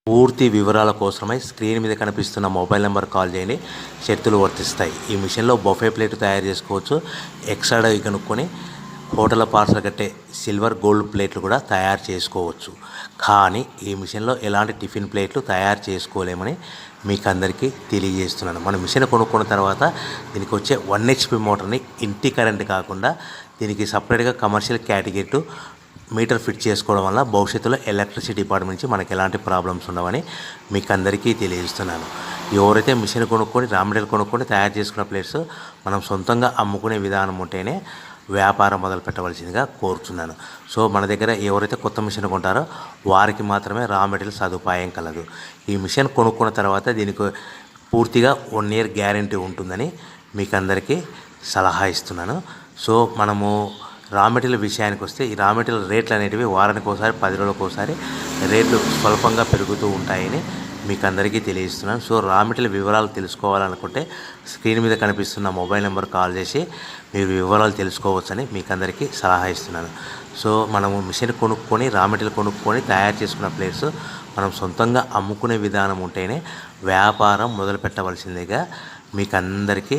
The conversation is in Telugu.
పూర్తి వివరాల కోసమై స్క్రీన్ మీద కనిపిస్తున్న మొబైల్ నెంబర్ కాల్ చేయండి. షరతులు వర్తిస్తాయి. ఈ మిషన్లో బొఫే ప్లేట్ తయారు చేసుకోవచ్చు. ఎక్స్ట్రా కనుక్కొని హోటల్ పార్సల్ కట్టే సిల్వర్ గోల్డ్ ప్లేట్లు కూడా తయారు చేసుకోవచ్చు. కానీ ఈ మిషన్లో ఎలాంటి టిఫిన్ ప్లేట్లు తయారు చేసుకోలేమని మీకు అందరికీ తెలియజేస్తున్నాను. మన మిషన్ కొనుక్కున్న తర్వాత దీనికి వచ్చే 1 HP మోటార్ని ఇంటి కరెంట్ కాకుండా దీనికి సపరేట్గా కమర్షియల్ కేటగిరీ మీటర్ ఫిట్ చేసుకోవడం వల్ల భవిష్యత్తులో ఎలక్ట్రిసిటీ డిపార్ట్మెంట్ నుంచి మనకి ఎలాంటి ప్రాబ్లమ్స్ ఉండవని మీకు అందరికీ తెలియజేస్తున్నాను. ఎవరైతే మిషన్ కొనుక్కొని రా మెటీరియల్ కొనుక్కొని తయారు చేసుకున్న ప్లేట్స్ మనం సొంతంగా అమ్ముకునే విధానం ఉంటేనే వ్యాపారం మొదలు పెట్టవలసిందిగా కోరుతున్నాను. సో మన దగ్గర ఎవరైతే కొత్త మిషన్ కొంటారో వారికి మాత్రమే రా మెటీరియల్ సదుపాయం కలదు. ఈ మిషన్ కొనుక్కున్న తర్వాత దీనికి పూర్తిగా 1 year గ్యారంటీ ఉంటుందని మీకు అందరికీ సలహా ఇస్తున్నాను. సో మనము రా మెటీరియల్ విషయానికి వస్తే ఈ రా మెటీరియల్ రేట్లు అనేటివి వారానికి ఒకసారి 10 రోజులకు ఒకసారి రేట్లు స్వల్పంగా పెరుగుతూ ఉంటాయని మీకు అందరికీ తెలియజేస్తున్నాను. సో రా మెటీరియల్ వివరాలు తెలుసుకోవాలనుకుంటే స్క్రీన్ మీద కనిపిస్తున్న మొబైల్ నెంబర్ కాల్ చేసి మీరు వివరాలు తెలుసుకోవచ్చని మీకు అందరికీ సలహా ఇస్తున్నాను. సో మనము మిషన్ కొనుక్కొని రా మెటీరియల్ కొనుక్కొని తయారు చేసుకున్న ప్లేట్స్ మనం సొంతంగా అమ్ముకునే విధానం ఉంటేనే వ్యాపారం మొదలు పెట్టవలసిందిగా మీకు అందరికీ